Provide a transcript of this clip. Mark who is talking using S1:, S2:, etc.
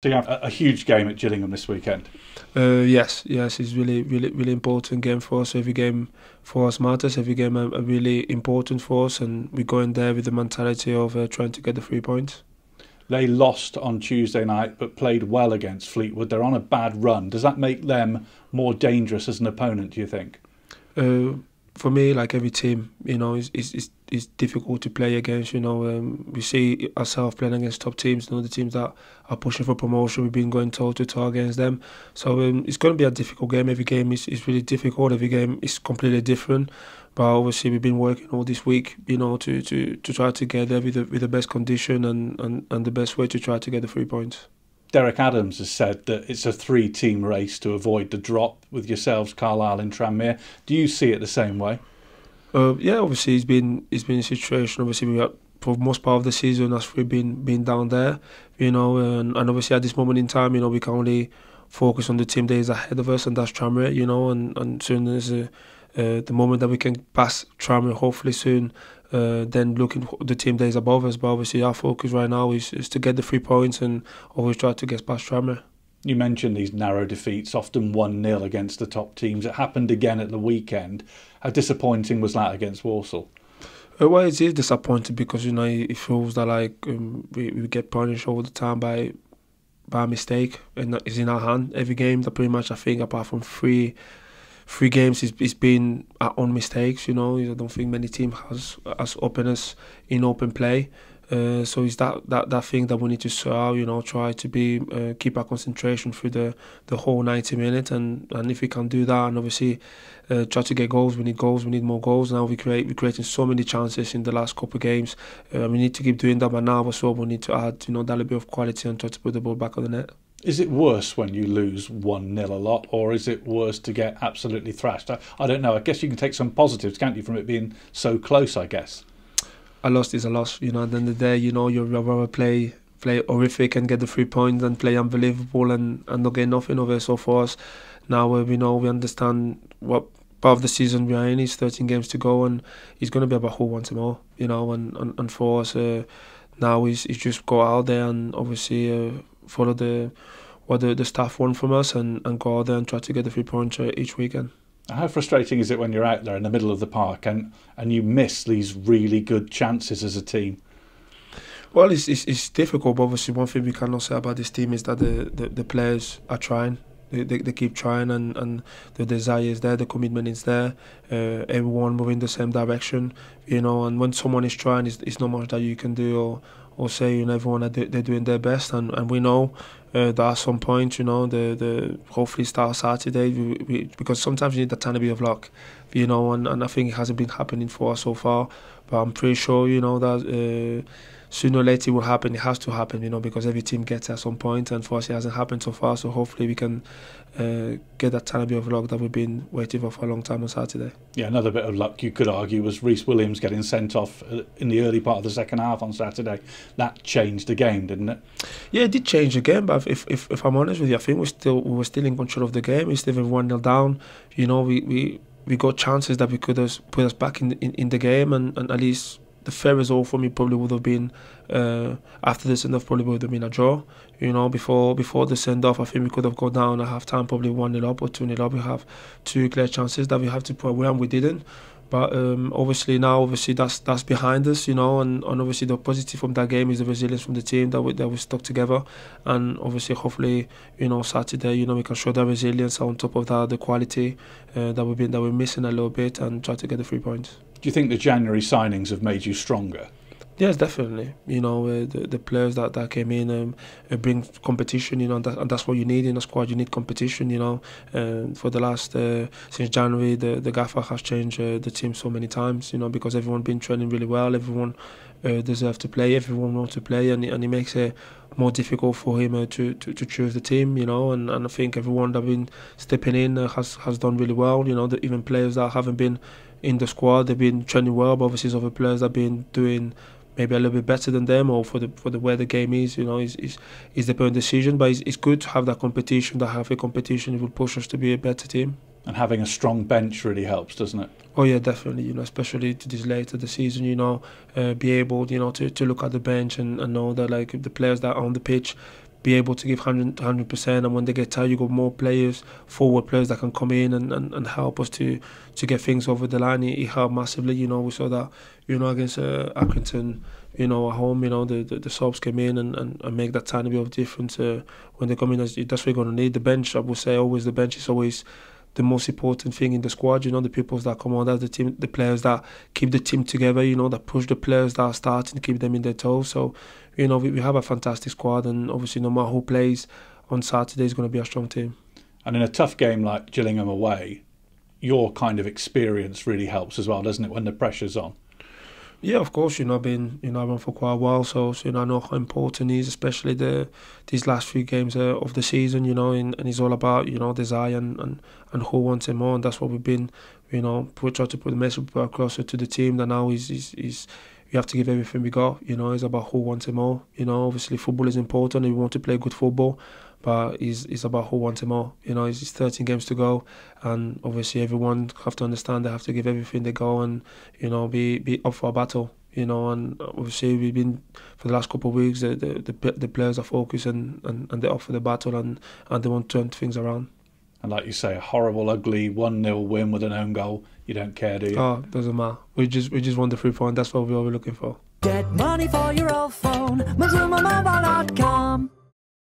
S1: So you have a huge game at Gillingham this weekend.
S2: Yes, it's really important game for us. Every game for us matters. Every game are really important for us, and we go in there with the mentality of trying to get the 3 points.
S1: They lost on Tuesday night but played well against Fleetwood. They're on a bad run. Does that make them more dangerous as an opponent, do you think?
S2: Uh, for me, like every team, it's difficult to play against. We see ourselves playing against top teams. The teams that are pushing for promotion, we've been going toe to toe against them. So it's going to be a difficult game. Every game is really difficult. Every game is completely different. But obviously, we've been working all this week, to try to get there with the best condition and the best way to try to get the 3 points.
S1: Derek Adams has said that it's a three-team race to avoid the drop with yourselves, Carlisle and Tranmere. Do you see it the same way?
S2: Yeah, obviously it's been a situation. Obviously, we had for most part of the season as we've been down there, and obviously at this moment in time, we can only focus on the team that is ahead of us, and that's Tranmere, and soon as the moment that we can pass Tranmere, hopefully soon, then looking at the team that is above us. But obviously our focus right now is to get the 3 points and always try to get past Tranmere.
S1: You mentioned these narrow defeats, often 1-0 against the top teams. It happened again at the weekend. How disappointing was that against Walsall?
S2: Well, it is disappointing because it feels that we get punished all the time by a mistake, and that is in our hand. Every game that pretty much I think apart from three games it's been our own mistakes. I don't think many teams has openers in open play. So it's that thing that we need to sort out, try to be keep our concentration through the whole 90 minutes, and if we can do that, and obviously try to get goals. We need more goals. Now we're creating so many chances in the last couple of games. We need to keep doing that, but now also we need to add that little bit of quality and try to put the ball back on the net.
S1: Is it worse when you lose 1-0 a lot, or is it worse to get absolutely thrashed? I don't know. I guess you can take some positives, can't you, from it being so close, I guess?
S2: A loss is a loss. At the end of the day, you'd rather play horrific and get the 3 points than play unbelievable and not get nothing of it. So for us, now we understand what part of the season we are in. It's 13 games to go, and it's going to be about who wants more. And for us now is just go out there and obviously follow what the staff want from us, and go out there and try to get the 3 points each weekend.
S1: How frustrating is it when you're out there in the middle of the park and you miss these really good chances as a team?
S2: Well, it's difficult, but obviously one thing we cannot say about this team is that the players are trying. They keep trying, and the desire is there, the commitment is there. Everyone moving in the same direction, and when someone is trying, it's not much that you can do or say. Everyone they're doing their best, and we know that at some point, the hopefully start Saturday, because sometimes you need a tiny bit of luck, and I think it hasn't been happening for us so far. But I'm pretty sure, that sooner or later it will happen. It has to happen, because every team gets at some point, and for us it hasn't happened so far. So hopefully we can get that tiny bit of luck that we've been waiting for a long time on Saturday.
S1: Yeah, another bit of luck you could argue was Rhys Williams getting sent off in the early part of the second half on Saturday. That changed the game, didn't it?
S2: Yeah, it did change the game, but if I'm honest with you, I think we were still in control of the game. We still have 1-0 down. We got chances that we could have put us back in the game, and at least the fair result for me probably would have been after the send-off, probably would have been a draw. Before the send-off, I think we could have gone down at half-time, probably 1-0 up or 2-0 up. We have two clear chances that we have to put away, and we didn't. But obviously that's behind us, and obviously the positive from that game is the resilience from the team that we stuck together, and obviously hopefully Saturday we can show that resilience on top of that the quality that we're missing a little bit, and try to get the 3 points.
S1: Do you think the January signings have made you stronger?
S2: Yes, definitely. The players that came in bring competition. And that's what you need in a squad. You need competition. For the last since January, the gaffer has changed the team so many times. Because everyone been training really well. Everyone deserves to play. Everyone wants to play, and it makes it more difficult for him to choose the team. And I think everyone that been stepping in has done really well. Even players that haven't been in the squad, they've been training well. But obviously, other players that have been doing maybe a little bit better than them, or for the way the game is, is the point decision. But it's good to have that competition. That have a competition, it will push us to be a better team.
S1: And having a strong bench really helps, doesn't it?
S2: Oh yeah, definitely. Especially to this late of the season, be able, to look at the bench and know that like the players that are on the pitch be able to give 100%, and when they get tired, you got more players, forward players that can come in and help us to get things over the line. It helped massively. You know, we saw that, you know, against Accrington, you know, at home, you know, the subs came in and make that tiny bit of difference when they come in. That's what you're going to need. The bench, I would say, always the bench is always the most important thing in the squad. You know, the people that come on, that's the team, the players that keep the team together, you know, that push the players that are starting, keep them in their toes. So, you know, we have a fantastic squad, and obviously no matter who plays on Saturday is going to be a strong team. And
S1: in a tough game like Gillingham away, your kind of experience really helps as well, doesn't it, when the pressure's on?
S2: Yeah, of course. You know, I've been, you know, around for quite a while, so you know, I know how important it is, especially these last few games of the season. You know, and it's all about, you know, desire and who wants it more, and that's what we've been. You know, we try to put the message across to the team that now is we have to give everything we got. You know, it's about who wants it more. You know, obviously football is important, and we want to play good football, but it's about who wants it more. You know, it's 13 games to go, and obviously everyone have to understand they have to give everything they go, and you know, be up for a battle. You know, and obviously we've been, for the last couple of weeks, the players are focused and they're up for the battle, and they want to turn things around.
S1: And like you say, a horrible, ugly 1-0 win with an own goal, you don't care, do you?
S2: Oh, doesn't matter. We just want the 3 points. That's what we're looking for.
S3: Get money for your old phone, MazumaMobile.com.